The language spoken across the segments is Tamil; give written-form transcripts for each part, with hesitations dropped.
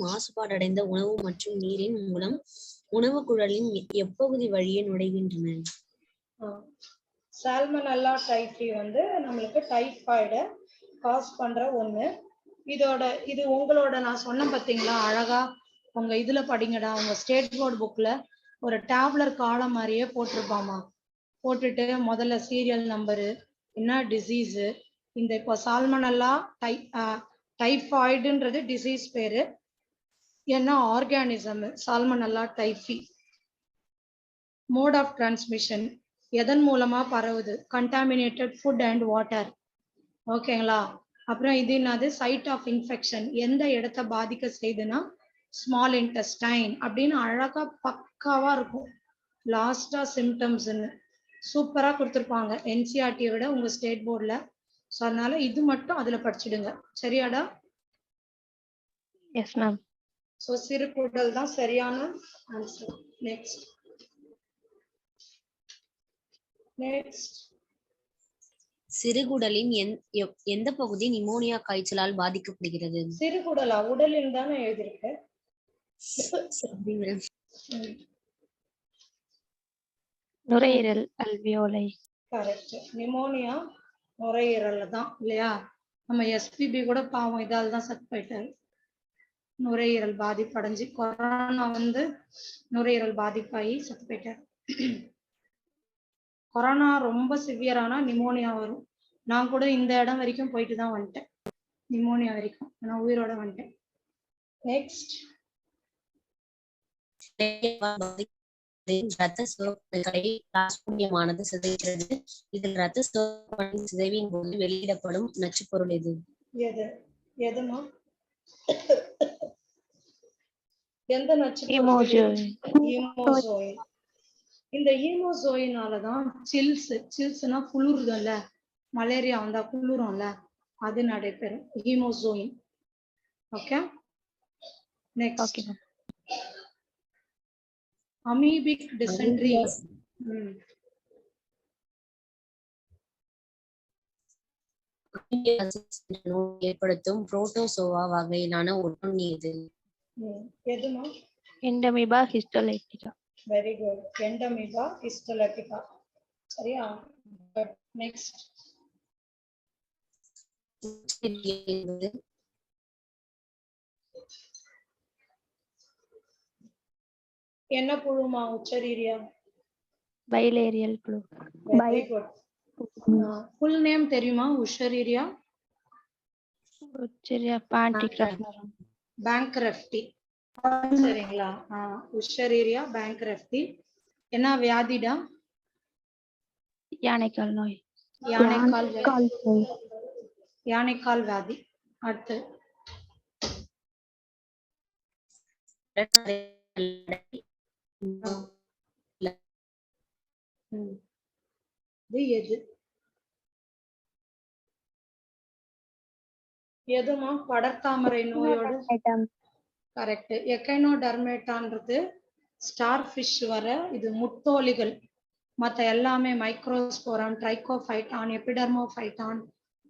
மாசுபாடடைந்த உணவு மற்றும் நீரின் மூலம் உணவு குழலின் எப்பகுதி வழியே நுழைகின்றன? சால்மனல்லா டைஃபி வந்து நம்மளுக்கு டைஃபாய்டை காஸ் பண்ற ஒண்ணு. இது உங்களோட நான் சொன்ன பார்த்தீங்களா, அழகா உங்க இதுல படிங்கடா, உங்க ஸ்டேட் போர்டு புக்ல ஒரு டேப்லர் காலம் மாதிரியே போட்டிருப்பாமா. போட்டுட்டு முதல்ல சீரியல் நம்பரு, என்ன டிசீஸு, இந்த இப்போ சால்மனல்லா டைஃபாய்டுன்றது டிசீஸ் பேரு, என்ன organism Salmonella typhi, mode of transmission எதன் மூலமா பரவுது, கண்டாமினேட்டட் ஃபுட் அண்ட் வாட்டர். ஓகேங்களா? அப்புறம் இது என்னது, சைட் ஆஃப் இன்ஃபெக்ஷன் எந்த இடத்த பாதிக்க செய்யுதுன்னா ஸ்மால் இன்டெஸ்டைன் அப்படின்னு அழகா பக்காவா இருக்கும். லாஸ்டா சிம்டம்ஸ்ன்னு சூப்பரா கொடுத்துருப்பாங்க என்சிஆர்டியை விட உங்க ஸ்டேட் போர்டில். ஸோ அதனால இது மட்டும் அதுல படிச்சுடுங்க. சரியாடா? Yes ma'am. ஸோ சிறுகுடல் தான் சரியான ஆன்சர். நெக்ஸ்ட் சிறுகுடலின் எந்த பகுதி நிமோனியா காய்ச்சலால் பாதிக்கப்படுகிறது? சிறுகுடலா? உடலில் தானே எழுதிருக்கு. நுரையீரல் அல்வியோலை. கரெக்ட். நிமோனியா நுரையீரல்ல தான் இல்லையா? நம்ம எஸ்பிபி கூட பாவம் இதால் தான் செத்து போயிட்டாரு. நுரையீரல் பாதிப்படைஞ்சு கொரோனா வந்து நுரையீரல் பாதிப்பாகி செத்து போயிட்டாரு. கொரோனா ரொம்ப சிவியரானா நிமோனியா வரும். நான் கூட இந்த இடம் வரைக்கும் போயிட்டு தான் வந்துட்டேன், நிமோனியா வரைக்கும். நான் உயிரோட வந்துட்டேன். நெக்ஸ்ட், ரத்த சிவப்பணுக்களை பிளாஸ்மோடியமானது சிதைக்கிறது. இதில் ரத்த சிவப்பணு சிதைவின் போது வெளியிடப்படும் நச்சுப்பொருள் எது? எதுமா? எந்த நச்சு? ஈமோசோயின். இந்த ஈமோசோயினாலதான் சில்ஸ்னா குளிர்தல்ல, மலேரியா வந்தா குளிரும்ல, அது நடைபெறும். Hemozoin. Okay. Next, amoebic dysentery. ஏற்படுத்தும் புரோட்டோசோவா வகையிலான ஒட்டுண்ணி எது? எதுமா? Entamoeba histolytica. Very good. Entamoeba histolytica. சரியா? நெக்ஸ்ட், என்ன புழுமா உச்சரீரியா? பைலேரியல் புழு. Very good. ஃபுல் நேம் தெரியுமா? உச்சரீரியா பேங்க்ரப்டி. சரிங்களா? உச்சரீரியா பேங்க்ரப்டி. என்ன வியாதிடா? யானைக்கால் நோய். யானைக்கால் வியாதி. அடுத்து, எது எதுமா? படர்தாமரை நோயோட. கரெக்ட். எக்கைனோடர்மேட்டான்றது ஸ்டார் ஃபிஷ் வர இது முத்தோலிகள். மற்ற எல்லாமே மைக்ரோஸ்போரான், ட்ரைகோஃபைட்டான், எபிடர்மோஃபைட்டான்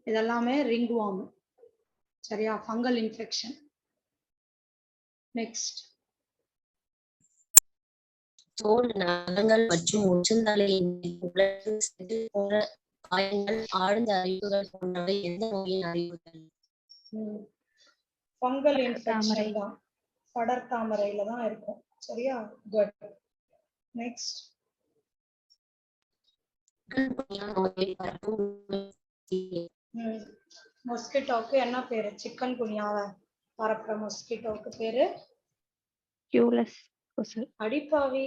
இதெல்லாமே ரிங்வார்ம். சரியா? Fungal infection. நெக்ஸ்ட், தோல், நகங்கள் மற்றும் உச்சந்தலையின் போன்ற காயங்கள், ஆழ்ந்த அரிப்புகள் போன்றவை எந்த நோயின் அறிகுறிகள்? ஃபங்கல் இன்ஃபெக்ஷன் தான். படர்தாமரையில தான் இருக்கும். சரியா? குட். நெக்ஸ்ட், மொஸ்கிட்டோக்கு என்ன பேரு? சிக்கன் குனியாவை பரப்புற மொஸ்கிட்டோக்கு பேரு கியூலஸ். அடிப்பாவி,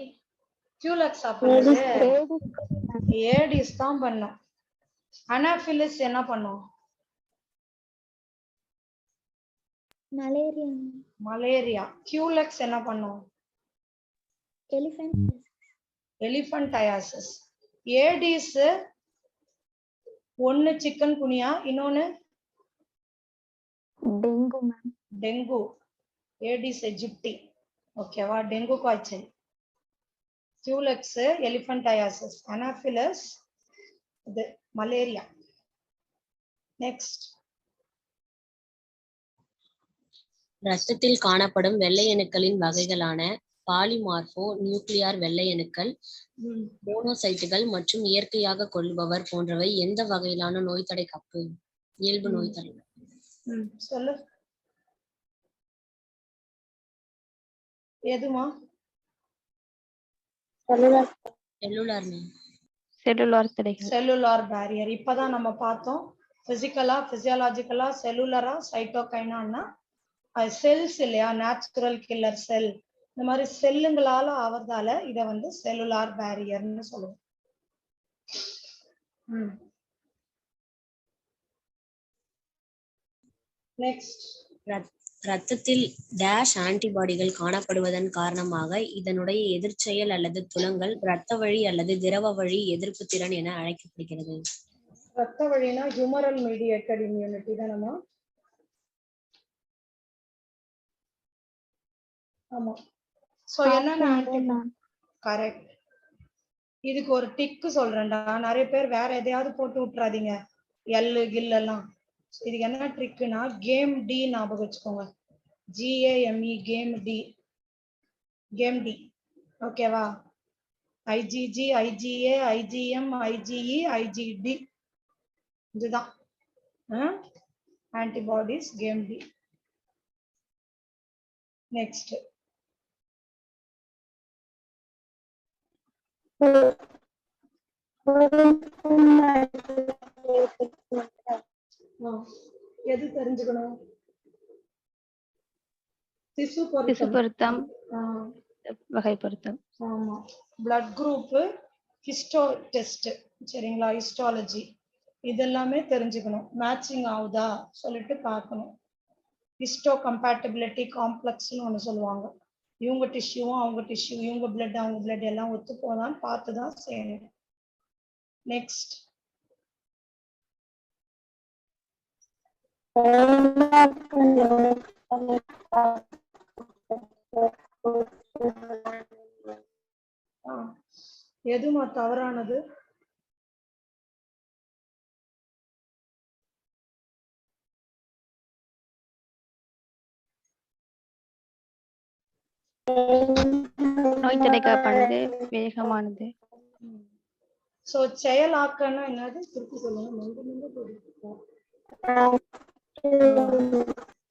கியூலக்ஸா பண்ணது? ஏடிஸ் தான் பண்ணும். அனாஃபிலிஸ் என்ன பண்ணும்? மலேரியா. கியூலக்ஸ் என்ன பண்ணும்? எலிஃபன்டயாசிஸ். ஏடிஸ் ஒன்னு சிக்கன் குனியா, இன்னொன்னு dengue ma'am. Dengue. Aedes aegypti. ஓகேவா? டெங்கு காய்ச்சல். Culex elephantiasis. அனாஃபிலஸ் இது மலேரியா. நெக்ஸ்ட், இரத்தத்தில் காணப்படும் வெள்ளை அணுக்களின் வகைகளான பாலிமார்போ நியூக்ளியார் வெள்ளை அணுக்கள், மோனோசைட்டுகள் மற்றும் இயற்கையாக கொள்பவர் போன்றவை எந்த வகையிலான நோய் தடை காப்பு? இயல்பு நோய் தடை. சொல்லு. எதுமா? செல்லுலார் தடைகள். Cellular barrier. இப்பதான் நம்ம பார்த்தோம். பிசிக்கலா, பிசியாலஜிக்கலா, செல்லுலரா, சைட்டோகைனான்னா செல்ஸ் இல்லையா, நேச்சுரல் கில்லர் செல். இந்த மாதிரி செல்லுங்களால ஆவறதால இத வந்து செல்லுலார் பேரியர்னு சொல்லுவோம். நெக்ஸ்ட். இரத்தத்தில் டேஷ் ஆன்டிபாடிகள் காணப்படுவதன் காரணமாக இதனுடைய எதிர்ச்செயல் அல்லது துலங்கல் இரத்த வழி அல்லது திரவ வழி எதிர்ப்பு திறன் என அழைக்கப்படுகிறது. இரத்த வழினா ஹியூமரல் மீடியேட்டட் இம்யூனிட்டி தானமா? ஆமா. சோ என்னன்னா கரெக்ட். இதுக்கு ஒரு டிக்கு சொல்றேன்டா. நிறைய பேர் வேற எதையாவது போட்டு விட்டுறாதீங்க. எல்லு கில்லெல்லாம். இதுக்கு என்ன ட்ரிக்குனா கேம் டி ஞாபகம் வச்சுக்கோங்க. GAME game D. Game D. ஓகேவா? IgG, IgA, IgM, IgE, IgD. இதுதான் ஆன்டிபாடிஸ் கேம் டி. நெக்ஸ்ட். எது தெரிஞ்சுக்கணும்? திசு பொருத்தம், வகைப்படுத்தம். ஆமா. பிளட் குரூப், ஹிஸ்டோ டெஸ்ட், சரிங்களா, ஹிஸ்டாலஜி இதெல்லாமே தெரிஞ்சுக்கணும். மேட்சிங் ஆகுதா சொல்லிட்டு பார்க்கணும். ஹிஸ்டோ கம்பேட்டபிலிட்டி காம்ப்ளெக்ஸ்னு ஒன்று சொல்லுவாங்க. இவங்க டிஷ்யூவும் அவங்க டிஷ்யூ, இவங்க பிளட் அவங்க பிளட் எல்லாம் ஒத்து போதான்னு பார்த்து தான் செய்யணும். நெக்ஸ்ட். எதுமா தவறானது? நோய் தடை காப்பானது வேகமானது. சோ செயலாக்கன்னா என்னது? திருப்பி சொல்லுங்க.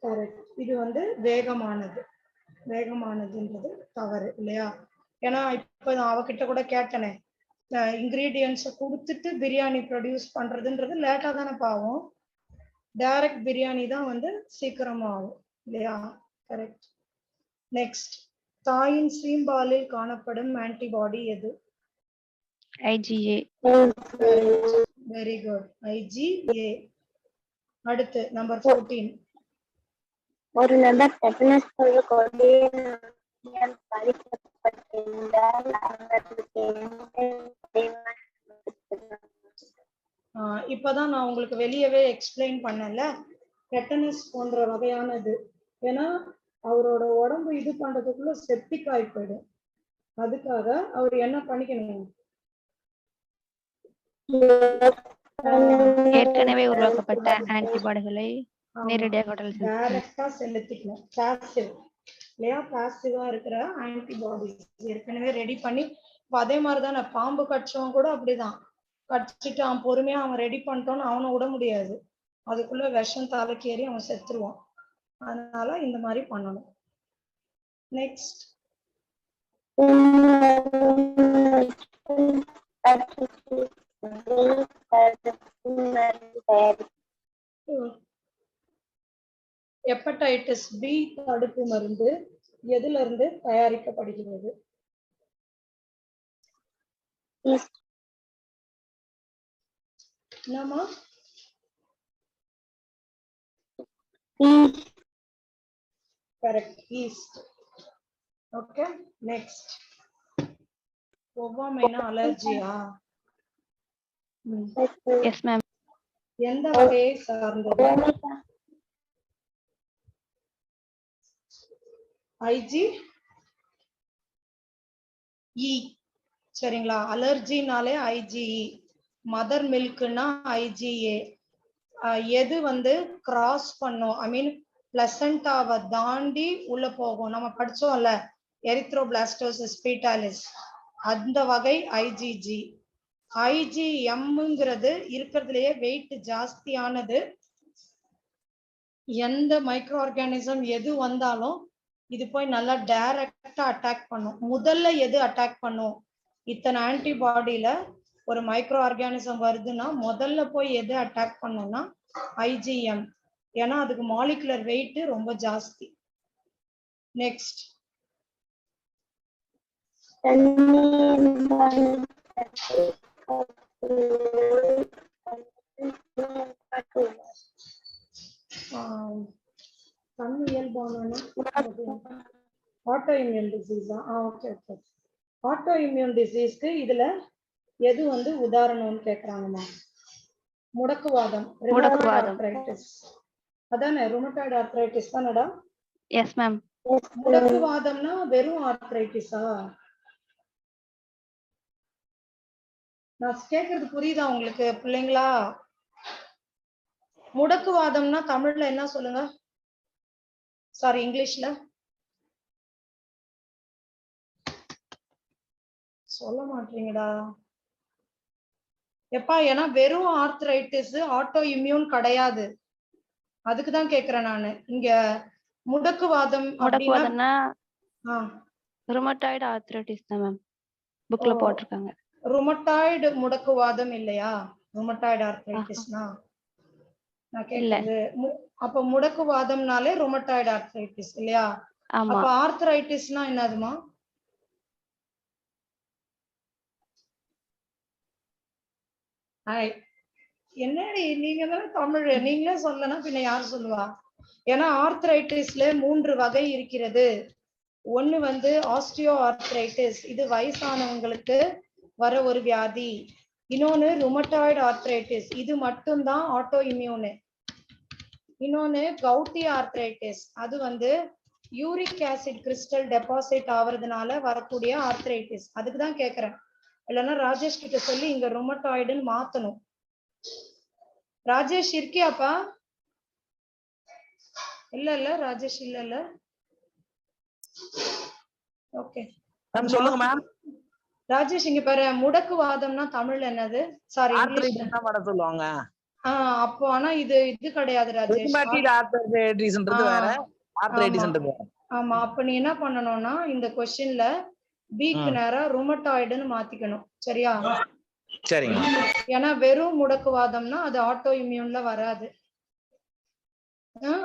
கரெக்ட். இது வந்து வேகமானது. வேகமானதுன்றது தவறு இல்லையா? ஏன்னா இப்ப நான் அவகிட்ட கூட கேட்டனே, இன்கிரீடியன்ஸை கொடுத்துட்டு பிரியாணி ப்ரொடியூஸ் பண்றதுன்றது லேட்டா தானே பாவம். டைரக்ட் பிரியாணி தான் வந்து சீக்கிரமா ஆகும் இல்லையா? கரெக்ட். நெக்ஸ்ட். தாயின் சீம்பாலில் காணப்படும் ஆன்டிபாடி எது? IgA. Very good. IgA. அடுத்து நம்பர் 14. ஒரு நபர் டெட்டனஸ் போன்ற கொடிய நோயால் பாதிக்கப்பட்டிருந்தால் அவர்களுக்கு இப்பதான் நான் உங்களுக்கு வெளியவே எக்ஸ்பிளைன் பண்ணல. டெட்டனஸ் போன்ற வகையானது. ஏன்னா அவரோட உடம்பு இது பண்றதுக்குள்ள செப்டிக் ஆகி போயிடும். அதுக்காக அவர் என்ன பண்ணிக்கணும்? ஏற்கனவே உருவாக்கப்பட்ட ஆன்டிபாடிகளை நேரடியாக டைரக்டா செலுத்திக்கணும். பாசிவ் இல்லையா? பாசிவா இருக்கிற ஆன்டிபாடிஸ் ஏற்கனவே ரெடி பண்ணி, அதே மாதிரிதான் பாம்பு கடிச்சவன் கூட அப்படிதான் கடிச்சிட்டு அவன் பொறுமையா அவன் ரெடி பண்ணிட்டோன்னு அவனை விட முடியாது. அதுக்குள்ள விஷம் தலைக்கேறி அவன் செத்துருவான். அதனால இந்த மாதிரி பண்ணணும். நெக்ஸ்ட். ஹெப்படைட்டிஸ் பி தடுப்பு மருந்து எதுல இருந்து தயாரிக்கப்படுகிறது? என்னமா? கரெக்ட். ஈஸ்ட். ஓகே. நெக்ஸ்ட். ஒவ்வாமைனா அலர்ஜியா? Yes ma'am. எந்த வகையை சார்ந்தது? IgE. சரிங்களா? அலர்ஜினாலே IgE. மதர் மில்க்னா IgA. எது வந்து கிராஸ் பண்ணும், ஐ மீன் பிளசண்டாவை தாண்டி உள்ள போகும். நம்ம படிச்சோம்ல எரித்ரோபிளாஸ்டோசிஸ் பீட்டாலிஸ், அந்த வகை ஐஜிஜி. ஐஜிஎம்ங்கிறது இருக்கிறதுலயே வெயிட் ஜாஸ்தியானது. எந்த மைக்ரோ ஆர்கானிசம் எது வந்தாலும் இது போய் நல்லா டைரக்டா அட்டாக் பண்ணும். முதல்ல எது அட்டாக் பண்ணும்? இத்தனை ஆன்டிபாடியில ஒரு மைக்ரோ ஆர்கானிசம் வருதுன்னா முதல்ல போய் எது அட்டாக் பண்ணும்னா ஐஜிஎம். ஏன்னா அதுக்கு மாலிகுலர் வெயிட் ரொம்ப ஜாஸ்தி. நெக்ஸ்ட், தண்ணி இயல்பான ஆட்டோ இம்யூன் டிசீஸா? Okay okay. ஆட்டோ இம்யூன் டிசீஸ்க்கு இதுல எது வந்து உதாரணம்னு கேக்குறாங்கம்மா? முடக்குவாதம், ஆர்த்ரைட்டிஸ். அதானே, ருமட்டாய்டு ஆர்த்ரைட்டிஸ் தானடா? Yes ma'am. முடக்குவாதம்னா வெறும் ஆர்த்ரைட்டிஸா? நான் கேக்குறது புரியுதா உங்களுக்கு பிள்ளைங்களா? முடக்குவாதம்னா தமிழ்ல என்ன சொல்லுங்க? சாரி, இங்கிலீஷ்ல சொல்ல மாட்டீங்கடா எப்பா. ஏன்னா வெறும் ஆர்த்ரைட்டிஸ் ஆட்டோ இம்யூன் கிடையாது. அதுக்குதான் கேக்குறேன் நானு. இங்க முடக்குவாதம் முடக்குவாதம்னா ருமட்டாய்டு ஆர்த்ரைட்டிஸ் தான் மேம், புக்ல போட்டிருக்காங்க. ருமட்டாய்டு முடக்குவாதம் இல்லையா? ருமட்டாய்டு ஆர்த்ரைட்டிஸ்னா நான் கேக்குறது. அப்ப முடக்குவாதம்னாலே ருமட்டாய்டு ஆர்த்ரைட்டிஸ் இல்லையா? அப்ப ஆர்த்ரைட்டிஸ்னா என்னதுமா? என்னடி நீங்க தானே தமிழ், நீங்களே சொல்லனா பின்ன யார் சொல்லுவா? ஏன்னா ஆர்த்ரைட்டிஸ்ல 3 வகை இருக்கிறது. ஒண்ணு வந்து ஆஸ்டியோ ஆர்த்ரைட்டிஸ், இது வயசானவங்களுக்கு வர ஒரு வியாதி. இன்னொன்னு ருமட்டாய்டு ஆர்த்ரைட்டிஸ், இது மட்டும்தான் ஆட்டோ இம்யூனு. இன்னொன்னு கவுட்டி ஆர்த்ரைட்டிஸ், அது வந்து யூரிக் ஆசிட் கிறிஸ்டல் டெபாசிட் ஆவறதுனால வரக்கூடிய ஆர்த்ரைட்டிஸ். அதுக்குதான் கேக்குறேன். இல்லைன்னா ராஜேஷ் கிட்ட சொல்லி இங்க ருமட்டாய்டுன்னு மாத்தணும். ராஜேஷ் இருக்கியாப்பா? இல்ல ராஜேஷ் இல்ல. ஓகே சொல்லுங்க மேம். ராஜேஷ் இங்க பாரு, முடக்குவாதம்னா தமிழ்ல என்னது? சாரி, இங்கிலீஷ்ல சொல்லுவாங்க. அப்போ ஆனா இது கிடையாது ராஜேஷ். ஆமா, அப்ப நீ என்ன பண்ணணும்னா இந்த क्वेश्चनல பிக்கு நேரா ருமட்டாய்டுன்னு மாத்திக்கணும். சரியா? சரிங்க. ஏன்னா வெறும் முடக்குவாதம்னா அது ஆட்டோ இம்யூன்ல வராது.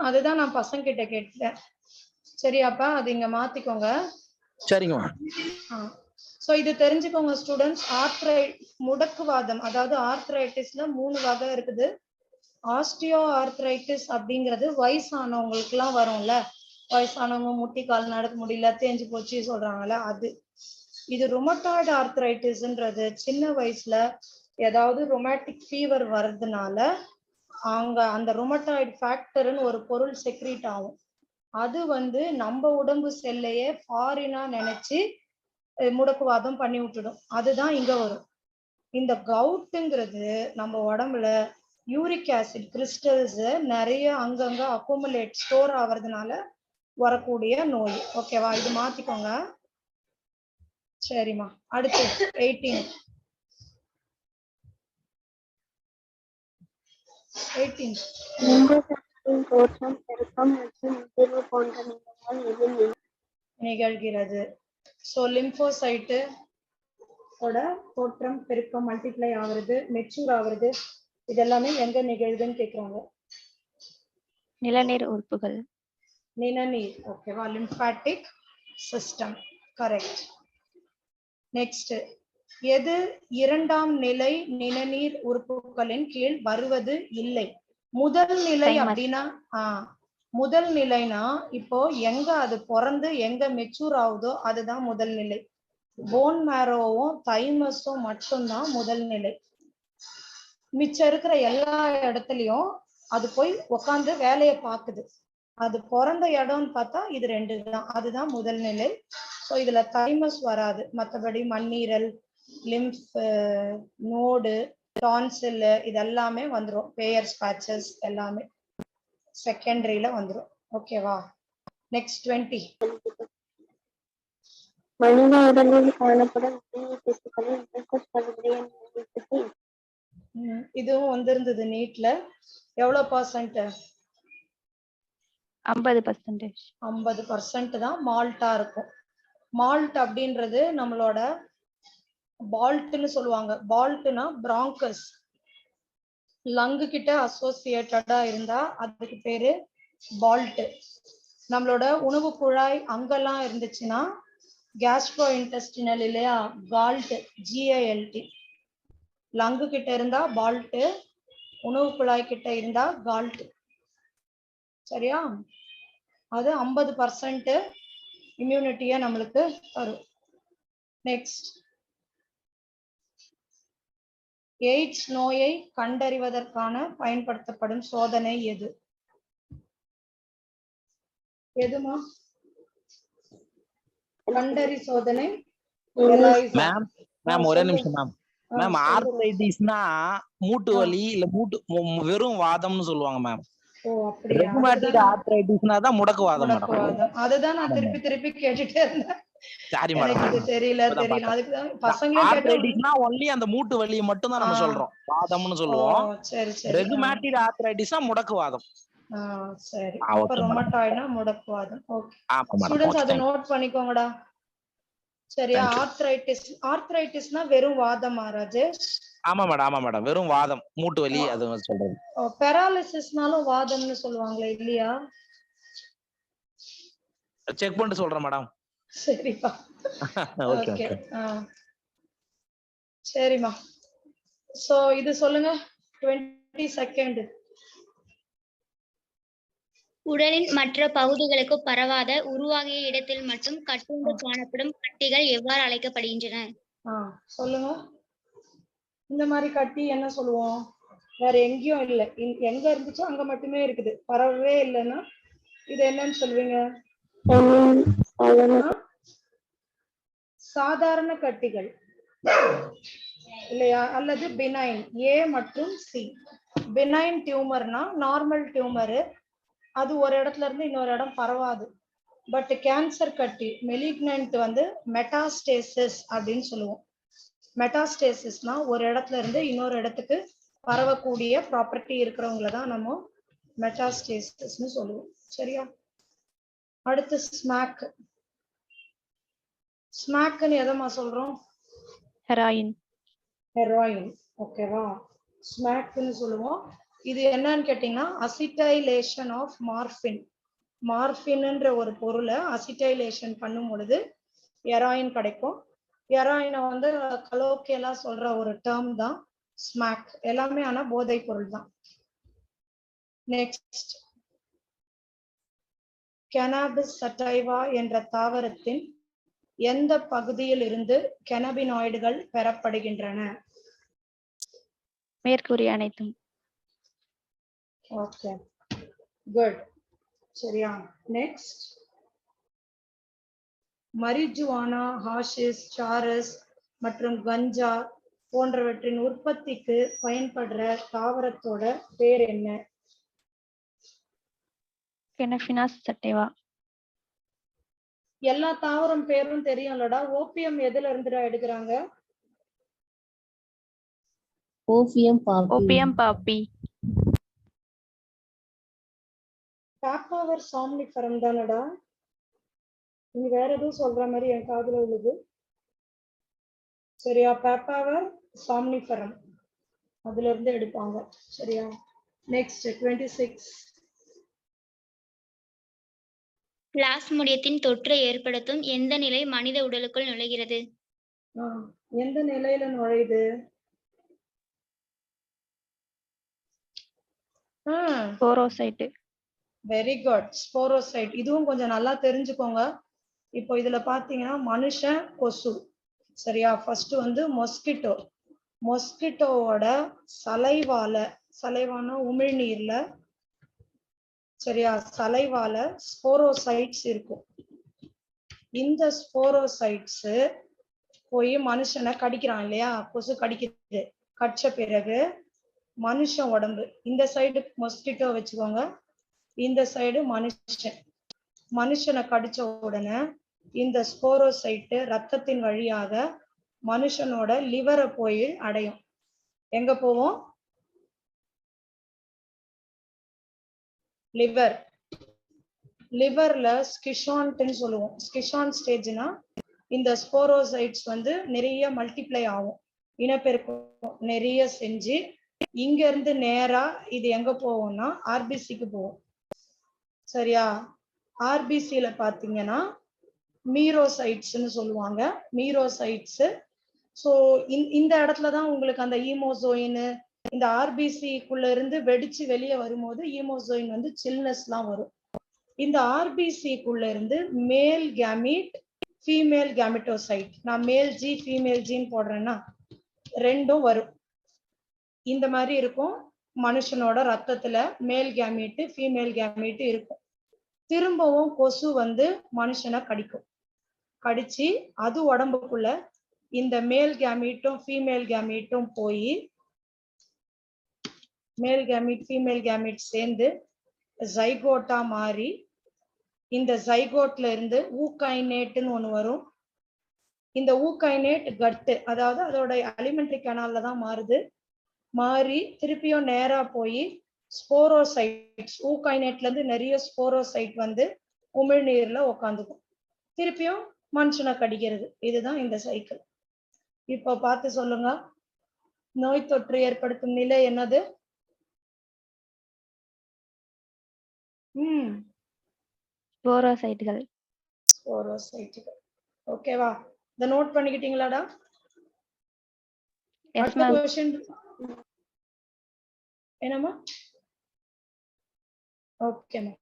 அதுதான் நான் பசங்க கிட்ட கேட்டேன். சரியாப்பா? அது இங்க மாத்திக்கோங்க. சரிங்க. சோ இது தெரிஞ்சுக்கோங்க ஸ்டூடெண்ட்ஸ். முடக்குவாதம் அதாவது ஆர்த்ரைட்டிஸ்ல 3 வகை இருக்குது. ஆஸ்டியோ ஆர்த்ரைட்டிஸ் அப்படிங்கிறது வயசானவங்களுக்கு எல்லாம் வரும்ல, வயசானவங்க முட்டி கால் நடக்க முடியல, தேஞ்சு போச்சு சொல்றாங்கல்ல, அது. இது ருமட்டாய்டு ஆர்த்ரைட்டிஸ்ன்றது சின்ன வயசுல ஏதாவது ரொமாட்டிக் ஃபீவர் வர்றதுனால அங்க அந்த ருமட்டாய்டு ஃபேக்டர்னு ஒரு பொருள் செக்ரீட் ஆகும். அது வந்து நம்ம உடம்பு செல்லையே ஃபாரினா நினைச்சு முடக்குவாதம் பண்ணி விட்டுடும். அதுதான் இங்க வரும். இந்த கவுட்டுங்கிறது நம்ம உடம்புல யூரிக் ஆசிட் கிறிஸ்டல்ஸ் நிறைய அங்கங்க அக்குமுலேட் ஸ்டோர் ஆவறதுனால வரக்கூடிய நோய். ஓகேவா? இது மாத்திக்கோங்க. சரிம்மா. அடுத்து 18 தோற்றம், பெருக்கம் மற்றும் முதிர்வு போன்ற நிலைகள் எது நிகழ்கிறது? சோ லிம்போசைட்டு தோற்றம், பெருக்கம், மல்டிப்ளை ஆகுறது, மெச்சூர் ஆகுறது, இதெல்லாமே எங்க நிகழ்வுன்னு கேக்குறாங்க. நிலநீர் உறுப்புகள். நிணநீர். ஓகேவா? Lymphatic system. கரெக்ட். நெக்ஸ்ட், எது இரண்டாம் நிலை நிணநீர் உறுப்புகளின் கீழ் வருவது இல்லை? முதல் நிலை அப்படின்னா முதல் நிலைனா இப்போ எங்க அது பிறந்து எங்க மெச்சூர் ஆகுதோ அதுதான் முதல் நிலை. போன் மேரோவும் தைமஸும் மட்டும்தான் முதல் நிலை. மிச்சம் இருக்கிற எல்லா இடத்துலயும் அது போய் உக்காந்து வேலையை பார்க்குது. அது பிறந்த இடம்னு பார்த்தா இது 2 தான். அதுதான் முதல் நிலை. ஸோ இதுல தைமஸ் வராது. மற்றபடி மண்ணீரல், லிம்ப் நோடு, டான்சில் இதெல்லாமே வந்துடும். பேயர்ஸ் பேச்சஸ் எல்லாமே செகண்டரியில வந்துடும். ஓகேவா? நெக்ஸ்ட் 20. மனித உடலில் காணப்படும் DNA திசுக்களில் glucose தொடர்புடைய நிலையத்தை இதுவும் வந்திருந்தது நீட்ல. எவ்வளவு %? 50%. 50% தான் மால்ட்டா இருக்கும். மால்ட் அப்படின்றது நம்மளோட பால்ட்னு சொல்லுவாங்க. பால்ட்னா பிராங்கஸ், லங்கு கிட்ட அசோசியேட்டடா இருந்தா அதுக்கு பேரு பால்ட். நம்மளோட உணவு குழாய் அங்கெல்லாம் இருந்துச்சுன்னா கேஸ்ட்ரோ இன்டெஸ்டினல் இல்லையா, கால்ட், GALT. லங்கு கிட்ட இருந்தா பால்ட், உணவு குழாய் கிட்ட இருந்தா கால்ட். சரியா? அது 50% இம்யூனிட்டியை நம்மளுக்கு தரும். நெக்ஸ்ட், எய்ட்ஸ் நோயை கண்டறிவதற்கான பயன்படுத்தப்படும் சோதனை எது? எதுமா? கண்டறி சோதனை, ELISA. மேம் ஒரே நிமிஷம் மேம். மேம் ஆர்த்ரைட்டிஸ்னா மூட்டு வலி இல்ல வெறும் வாதம்னு சொல்லுவாங்க மேம். ஓ அப்படியா? ரெகுமேட்டிக் ஆர்த்ரைட்டிஸ்னா தான் முடக்குவாதம் மேடம். முடக்குவாதம். அதுதான் நான் திருப்பி கேட்டுட்டே இருந்தேன். சாரி எனக்கு இது மேடம். தெரியல. அதுக்கு தான் பசங்களே கேட்டோம். ஆர்த்ரைட்டிஸ்னா ஒன்லி அந்த மூட்டு வலியை மட்டும் தான் நம்ம சொல்றோம், வாதம்னு சொல்லுவோம். சரி. ரெகுமேட்டிக் ஆர்த்ரைட்டிஸ்னா முடக்குவாதம். சரி. அப்ப ரொமட்டாய்டுனா முடக்குவாதம். ஓகே. ஆமா மேடம். ஸ்டூடண்ட்ஸ் அதை நோட் பண்ணிக்கோங்கடா. சரியா? ஆர்த்ரைட்டிஸ்னா வெறும் வாதமா ராஜேஷ்? ஆமா மேடம். வெறும் வாதம், மூட்டு வலி அது சொல்றது. பெராலிசிஸ்னாலும் வாதம்னு சொல்லுவாங்களே இல்லையா? செக் பண்ணிட்டு சொல்றேன் மேடம். சரிப்பா. ஓகே. சரிம்மா. சோ இது சொல்லுங்க. 20 செகண்ட். உடலின் மற்ற பகுதிகளுக்கு பரவாத உருவாகிய இடத்தில் மட்டும் கட்டுண்டு காணப்படும் கட்டிகள் எவ்வாறு அழைக்கப்படுகின்றன? சொல்லுங்க. இந்த மாதிரி கட்டி என்ன சொல்லுவோம்? வேற எங்கேயும் இல்லை, எங்க இருந்துச்சோ அங்க மட்டுமே இருக்குது, பரவவே இல்லைன்னா இது என்னன்னு சொல்லுவீங்க? சாதாரண கட்டிகள் இல்லையா, அல்லது பினைன். A மற்றும் C. பினைன் டியூமர்னா நார்மல் டியூமரு, அது ஒரு இடத்துல இருந்து இன்னொரு இடம் பரவாது. பட் கேன்சர் கட்டி மெலிக்னன்ட் வந்து மெட்டாஸ்டேசிஸ் அப்படின்னு சொல்லுவோம். மெட்டாஸ்டேசிஸ்னா ஒரு இடத்துல இருந்து இன்னொரு இடத்துக்கு பரவக்கூடிய ப்ராப்பர்ட்டி இருக்கிறவங்கள தான் நம்ம மெட்டாஸ்டேசிஸ்னு சொல்லுவோம். சரியா? அடுத்து ஸ்மாக். ஸ்மாக்னு எதமா சொல்றோம்? ஹெராயின். ஓகேவா? ஸ்மாக்னு சொல்லுவோம். இது என்னன்னு கேட்டீங்கன்னா அசிட்டைலேஷன் ஆஃப் மார்பின். மார்பின்ன்ற ஒரு பொருளை அசிட்டைலேஷன் பண்ணும் பொழுது ஹெராயின் கிடைக்கும். ஹெராயினை வந்து கலோக்கியலா சொல்ற ஒரு டேர்ம் தான் ஸ்மாக். எல்லாமே ஆனா போதை பொருள் தான். நெக்ஸ்ட், கெனாபிஸ் சட்டைவா என்ற தாவரத்தின் எந்த பகுதியில் இருந்து கெனபினாய்டுகள் பெறப்படுகின்றன? மேற்கூறிய அனைத்தும். Okay, good. சரியா? நெக்ஸ்ட், மரிஜுவானா, ஹாஷிஷ், சாரஸ் மற்றும் கஞ்சா போன்றவற்றின் உற்பத்திக்கு பயன்படுற தாவரத்தோட பேர் என்ன? கெனபினாஸ் சட்டைவா. எல்லா தாவரம் பேரும் தெரியும்லடா. ஓபியம் எதுல இருந்துடா எடுக்கிறாங்க? ஓபியம் பாப்பி. பாப்பாவர் சாம்னிஃபரம் தானடா. நீ வேற எதுவும் சொல்ற மாதிரி என் காதுல உள்ளது. சரியா? பாப்பாவர் சாம்னிஃபரம், அதுல இருந்து எடுப்பாங்க. சரியா? நெக்ஸ்ட் 26. பிளாஸ்மோடியத்தின் தொற்றை ஏற்படுத்தும் எந்த நிலை மனித உடலுக்குள் நுழைகிறது? எந்த நிலையில நுழையுது? ஸ்போரோசைட். Very good, ஸ்போரோசைட். இதுவும் கொஞ்சம் நல்லா தெரிஞ்சுக்கோங்க. இப்போ இதுல பாத்தீங்கன்னா மனுஷன், கொசு. சரியா? ஃபர்ஸ்ட் வந்து மொஸ்கிட்டோ. மொஸ்கிட்டோவோட சலைவான உமிழ்நீர்ல, சரியா, சலைவால ஸ்போரோசைட்ஸ் இருக்கும். இந்த ஸ்போரோசைட்ஸ் போய் மனுஷனை கடிக்கிறான் இல்லையா, கொசு கடிக்குது. கடிச்ச பிறகு மனுஷன் உடம்பு, இந்த சைடு மொஸ்கிட்டோ வச்சுக்கோங்க, இந்த சைடு மனுஷனை கடிச்ச உடனே இந்த ஸ்போரோசைட்டு ரத்தத்தின் வழியாக மனுஷனோட லிவரை போய் அடையும். எங்க போவோம்? லிவர்ல ஸ்கிஷான்ட்னு சொல்லுவோம். ஸ்கிஷான் ஸ்டேஜ்னா இந்த ஸ்போரோசைட்ஸ் வந்து நிறைய மல்டிப்ளை ஆகும், இனப்பெருக்கம் நிறைய செஞ்சு இங்க இருந்து நேரா இது எங்க போவோம்னா ஆர்பிசிக்கு போவோம். சரியா? ஆர்பிசில பாத்தீங்கன்னா மீரோசைட்ஸ்னு சொல்லுவாங்க. மீரோசைட்ஸ். ஸோ இந்த இடத்துலதான் உங்களுக்கு அந்த ஈமோசோயின் இந்த ஆர்பிசிக்குள்ள இருந்து வெடிச்சு வெளியே வரும்போது ஈமோசோயின் வந்து சில்னஸ்லாம் வரும். இந்த ஆர்பிசிக்குள்ள இருந்து மேல் கேமிட் ஃபீமேல் கேமிட்டோசைட், நான் மேல் ஜி ஃபீமேல் ஜின்னு போடுறேன்னா ரெண்டும் வரும். இந்த மாதிரி இருக்கும். மனுஷனோட ரத்தத்துல மேல் கேமிட்டு ஃபீமேல் கேமிட்டு இருக்கும். திரும்பவும் கொசு வந்து மனுஷனை கடிக்கும். கடிச்சு அது உடம்புக்குள்ள இந்த மேல் கேமிட்டும் ஃபீமேல் கேமிட்டும் போய் மேல் கேமிட் ஃபீமேல் கேமிட் சேர்ந்து ஜைகோட்டா மாறி இந்த ஜைகோட்ல இருந்து ஊகைனேட்னு ஒண்ணு வரும். இந்த ஊகைனேட் கட்டு, அதாவது அதோட அலிமெண்டரி கனால்ல தான் மாறி திருப்பியும் நேரா போய் ஸ்போரோசைட்ஸ், ஊகைனேட்ல இருந்து நிறைய ஸ்போரோசைட் வந்து உமிழ்நீர்ல உட்காந்துக்கும். திருப்பியும் மனுஷனை கடிக்கிறது. இதுதான் இந்த சைக்கிள். இப்போ பார்த்து சொல்லுங்க, நோய் தொற்று ஏற்படுத்தும் நிலை என்னது? ஸ்போரோசைட்டுகள். ஓகேவா? இத நோட் பண்ணிக்கிட்டீங்களாடா? அடுத்த क्वेश्चन என்னமா? ஓகேமா.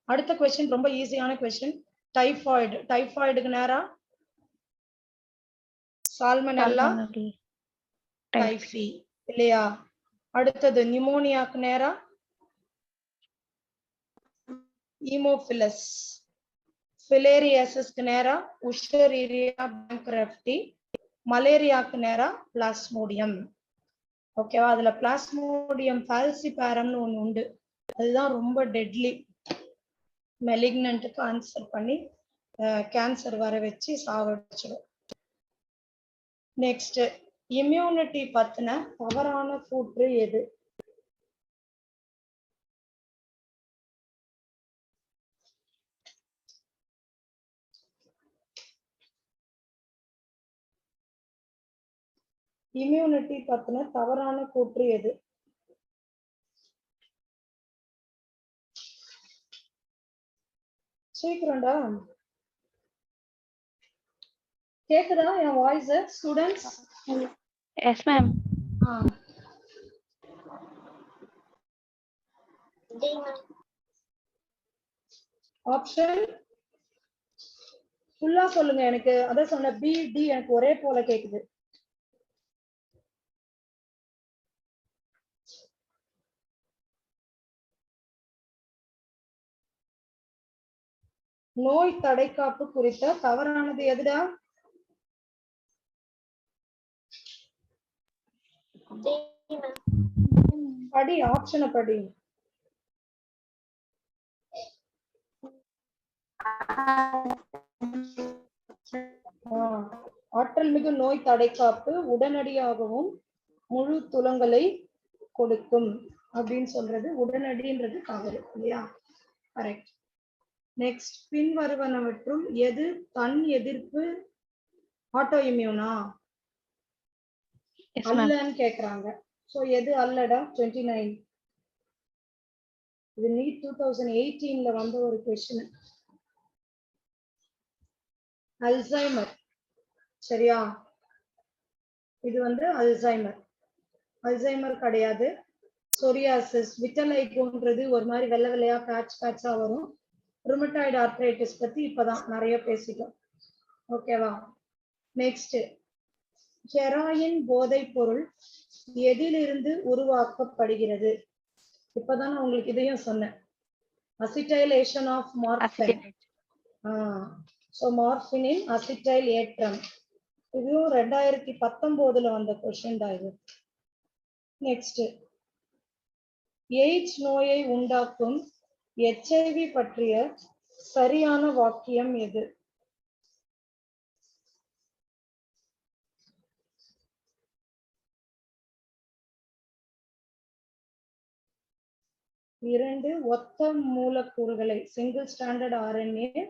அடுத்த क्वेश्चन ரொம்ப ஈஸியான क्वेश्चन. டைபாய்டுக்கு நேரா சால்மனெல்லா டைஃபி இல்லையா? அடுத்தது நிமோனியாக்கு நேரா ஈமோஃபிலஸ், ஃபிலேரியாசிஸ்க்கு நேரா உஷேரியா பேங்க்ரப்டி, மலேரியாக்கு நேரா பிளாஸ்மோடியம். ஓகேவா? அதுல பிளாஸ்மோடியம் ஃபால்சிபாரம்னு ஒண்ணு உண்டு. அதுதான் ரொம்ப டெட்லி. மெலிக்னன்ட்டுக்கு ஆன்சர் பண்ணி கேன்சர் வர வச்சு சாவடிச்சிடும். நெக்ஸ்ட், இம்யூனிட்டி பத்தின தவறான கூற்று எது? இம்யூனிட்டி பத்தின தவறான கூற்று எது? சீக்கிரம்டா. கேக்குதா என் voice students? Yes ma'am. Option ஃபுல்லா சொல்லுங்க. எனக்கு அதான் சொன்ன பி டி எனக்கு ஒரே போல கேக்குது. நோய் தடைக்காப்பு குறித்த தவறானது எதுடா? படி, ஆப்ஷனை படி. ஆற்றல் மிகு நோய் தடைக்காப்பு உடனடியாகவும் முழு துலங்களை கொடுக்கும் அப்படின்னு சொல்றது உடனடின்றது தவறு இல்லையா? கரெக்ட். நெக்ஸ்ட், பின்வருவனவற்றுள் எது தன் எதிர்ப்பு ஆட்டோ இம்யூனா அல்லன்னு கேக்குறாங்க. சோ எது அல்லடா? 29. இது நீட் 2018ல வந்த ஒரு क्वेश्चन. அல்சைமர். சரியா? இது வந்து அல்சைமர் கிடையாது. சொரியாசிஸ், விட்டலைகோன்றது ஒரு மாதிரி வெள்ளை வெள்ளையா பேட்சா வரும். ருமட்டாய்டு ஆர்த்ரைட்டிஸ் பத்தி இப்பதான் நிறைய பேசிட்டோம். ஓகேவா? நெக்ஸ்ட், ஹெராயின் போதைப் பொருள் எதிலிருந்து உருவாக்கப்படுகிறது? இப்பதான் நான் உங்களுக்கு இதையும் சொன்னேன். அசிட்டைலேஷன் ஆஃப் மார்ஃபின். சோ மார்ஃபினின் அசிட்டைல் ஏற்றம். இதுவும் 2019ல வந்த கொஸ்டின் தான் இது. நெக்ஸ்ட், எய்ட்ஸ் நோயை உண்டாக்கும் HIV பற்றிய சரியான வாக்கியம் எது? இரண்டு ஒத்த மூலக்கூறுகளை சிங்கிள் ஸ்டாண்டர்ட் RNA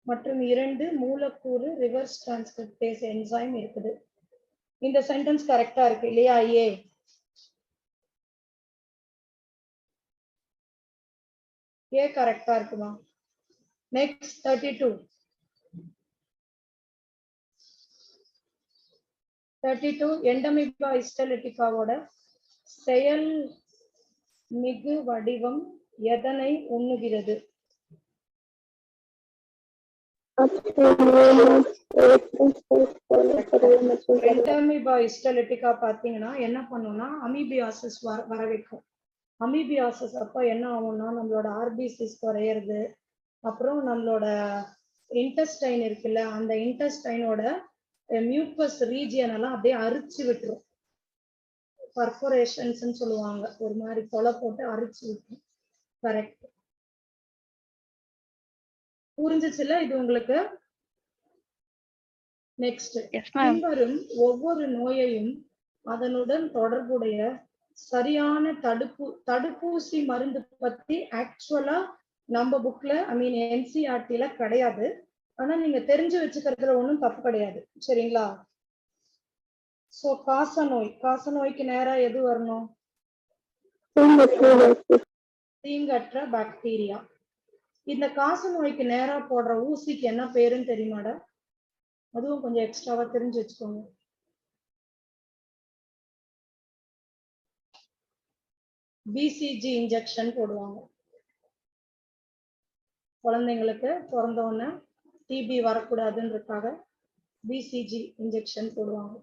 மற்றும் 2 மூலக்கூறு ரிவர்ஸ் டிரான்ஸ்கிரிப்டேஸ் என்சைம் இருக்குது. இந்த சென்டென்ஸ் கரெக்டா இருக்கு இல்லையா? ஏ கரெக்டா இருக்குமா? நெக்ஸ்ட் 32 எண்டமிபா ஹிஸ்டலிட்டிகாவோட செயல் மிகு வடிவம் எதனை உண்ணுகிறது? எண்டமிபா ஹிஸ்டலிட்டிகா பாத்தீங்கன்னா என்ன பண்ணும்னா அமீபியாசிஸ் வர வைக்கும். அமீபியாசிஸ் அப்ப என்ன ஆகும்னா நம்மளோட ஆர்பிசிஸ் குறையிறது, அப்புறம் நம்மளோட இன்டெஸ்டைன் இருக்குல்ல, அந்த இன்டெஸ்டைனோட மியூக்கஸ் ரீஜியன் எல்லாம் அப்படியே அரிச்சு விட்டுரும். பர்ஃபரேஷன்ஸ் சொல்லுவாங்க, ஒரு மாதிரி கொலை போட்டு அரிச்சு விட்டுரும். கரெக்ட். புரிஞ்சுச்சுல இது உங்களுக்கு? நெக்ஸ்ட், பின்வரும் ஒவ்வொரு நோயையும் அதனுடன் தொடர்புடைய சரியான தடுப்பூசி மருந்து பத்தி ஆக்சுவலா நம்ம புக்ல NCERT-ல கிடையாது. ஆனா நீங்க தெரிஞ்சு வச்சுக்கிறதுல ஒண்ணும் தப்பு கிடையாது, சரிங்களா? சோ காசநோய்க்கு நேரா எது வரணும்? தீங்கற்ற பாக்டீரியா. இந்த காசநோய்க்கு நேரா போடுற ஊசிக்கு என்ன பேருன்னு தெரியுமாடா? அதுவும் கொஞ்சம் எக்ஸ்ட்ராவா தெரிஞ்சு வச்சுக்கோங்க. BCG இன்ஜெக்ஷன் போடுவாங்க குழந்தைங்களுக்கு. பிறந்த உடனே TB வரக்கூடாதுன்றதுக்காக BCG இன்ஜெக்ஷன் போடுவாங்க.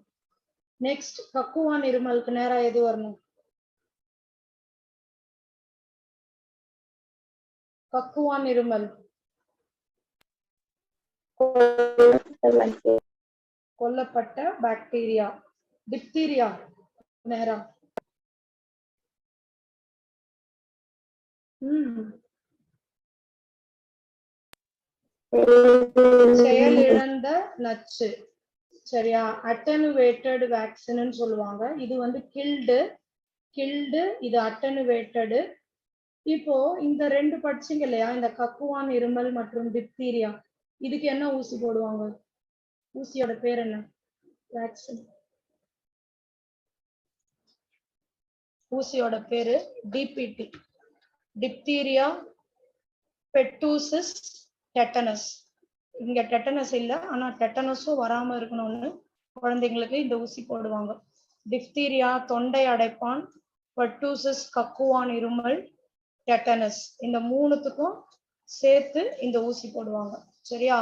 நெக்ஸ்ட், கக்குவான் இருமலுக்கு நேரா எது வரணும்? கக்குவான் இருமல் கொல்லப்பட்ட பாக்டீரியா. டிப்தீரியா நேரா செயலிழந்த நச்சு, சரியா? அட்டனுவேட்டட் வேக்சின் சொல்லுவாங்க. இது வந்து கில்டு, இது அட்டனுவேட்டடு. இப்போ இந்த ரெண்டு படிச்சீங்க இல்லையா, இந்த கக்குவான் இருமல் மற்றும் டிப்தீரியா, இதுக்கு என்ன ஊசி போடுவாங்க? ஊசியோட பேர் என்ன? வேக்சின். ஊசியோட பேரு DPT, டிப்தீரியா பெர்டூசிஸ் டெட்டனஸ். இங்க டெட்டனஸ் இல்ல, ஆனா டெட்டனஸும் வராம இருக்கணும்னு குழந்தைங்களுக்கு இந்த ஊசி போடுவாங்க. டிப்தீரியா தொண்டை அடைப்பான், பெர்டூசிஸ் கக்குவான் இருமல், டெட்டனஸ், இந்த மூணுத்துக்கும் சேர்த்து இந்த ஊசி போடுவாங்க, சரியா?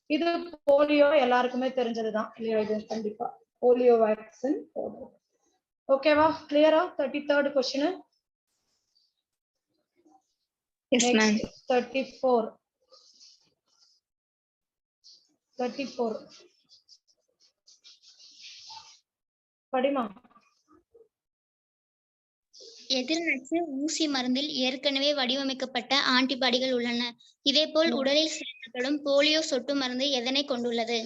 இது போலியோ எல்லாருக்குமே தெரிஞ்சதுதான் இல்லையா? இது கண்டிப்பா போலியோ வேக்சின் போடுவோம். ஓகேவா? கிளியரா? 33rd question. Yes, ma'am. 34 படிமா. எதிர்நச்சு ஊசி மருந்தில் ஏற்கனவே வடிவமைக்கப்பட்ட ஆன்டிபாடிகள் உள்ளன. இதேபோல் உடலில் செலுத்தப்படும் போலியோ சொட்டு மருந்து எதனை கொண்டுள்ளது?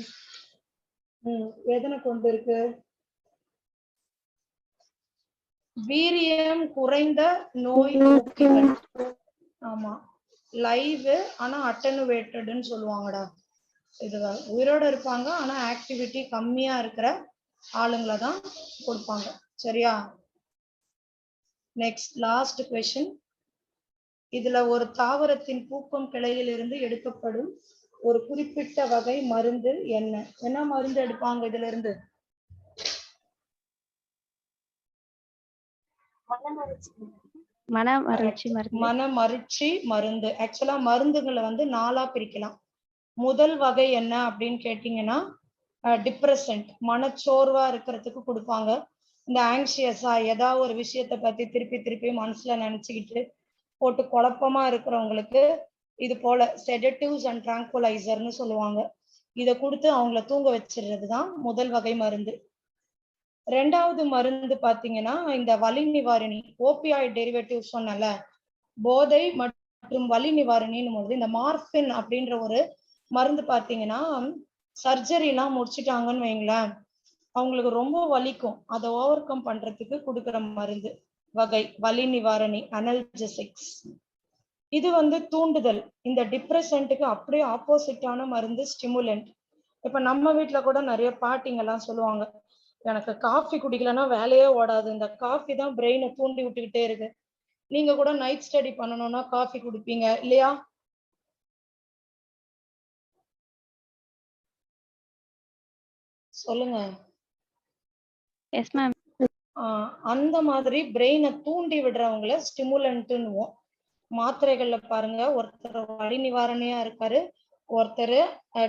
எதனை கொண்டு இருக்கு? வீரியம் குறைந்த நோய் போக்கிகள். ஆமா, லைவ் ஆனா அட்டனுவேட்டட்னு சொல்லுவாங்கடா. இது உயிரோட இருப்பாங்க ஆனா ஆக்டிவிட்டி கம்மியா இருக்கிற ஆளுங்களை தான் கொடுப்பாங்க, சரியா? Next, last question. இதுல ஒரு தாவரத்தின் பூக்கும் கிளையில் இருந்து எடுக்கப்படும் ஒரு குறிப்பிட்ட வகை மருந்து என்ன மருந்து எடுப்பாங்க இதுல இருந்து? மனமருட்சி மருந்து. ஆக்சுவலா மருந்துகளை வந்து 4ஆ பிரிக்கலாம். முதல் வகை என்ன அப்படின்னு கேட்டீங்கன்னா டிப்ரெசன்ட், மனச்சோர்வா இருக்கிறதுக்கு கொடுப்பாங்க. இந்த ஆங்ஷியஸா ஏதாவது ஒரு விஷயத்தை பத்தி திருப்பி மனசுல நினைச்சுக்கிட்டு போட்டு குழப்பமா இருக்கிறவங்களுக்கு இது போல செடேட்டிவ்ஸ் அண்ட் ட்ராங்குலைசர்னு சொல்லுவாங்க. இதை கொடுத்து அவங்கள தூங்க வச்சிடுறதுதான் முதல் வகை மருந்து. ரெண்டாவது மருந்து பாத்தீங்கன்னா இந்த வலி நிவாரணி, ஓபியாய்ட் டெரிவேட்டிவ் சொன்னல, போதை மற்றும் மற்றும் வலி நிவாரணின்னு போது இந்த மார்பின் அப்படின்ற ஒரு மருந்து பார்த்தீங்கன்னா சர்ஜரி எல்லாம் முடிச்சிட்டாங்கன்னு வைங்களேன், அவங்களுக்கு ரொம்ப வலிக்கும், அதை ஓவர் கம் பண்றதுக்கு கொடுக்குற மருந்து வகை வலி நிவாரணி அனல்ஜெசிக்ஸ். இது வந்து தூண்டுதல். இந்த டிப்ரெசன்ட்டுக்கு அப்படியே ஆப்போசிட்டான மருந்து ஸ்டிமுலண்ட். இப்ப நம்ம வீட்டுல கூட நிறைய பாட்டிங்க எல்லாம் சொல்லுவாங்க, எனக்கு காஃபி குடிக்கலன்னா வேலையே ஓடாது, இந்த காஃபி தான் பிரெயினை தூண்டி விட்டுக்கிட்டே இருக்கு. நீங்க கூட நைட் ஸ்டடி பண்ணணும்னா காஃபி குடிப்பீங்க இல்லையா? சொல்லுங்க. Yes ma'am. அந்த மாதிரி பிரெயினை தூண்டி விடுறவங்கள ஸ்டிமுலண்ட்னுவோம். மாத்திரைகள்ல பாருங்க, ஒருத்தர் வலி நிவாரணியா இருக்காரு, ஒருத்தர்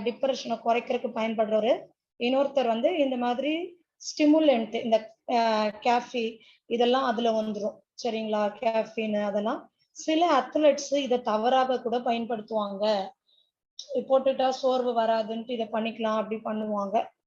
டிப்ரெஷனை குறைக்கிறதுக்கு பயன்படுறவரு, இன்னொருத்தர் வந்து இந்த மாதிரி ஸ்டிமுலண்ட், இந்த கேஃபி இதெல்லாம் அதுல வந்துடும். சரிங்களா? கேஃபின் அதெல்லாம் சில அத்லெட்ஸ் இதை தவறாக கூட பயன்படுத்துவாங்க. போட்டுட்டா சோர்வு வராதுன்ட்டு இதை பண்ணிக்கலாம் அப்படி பண்ணுவாங்க.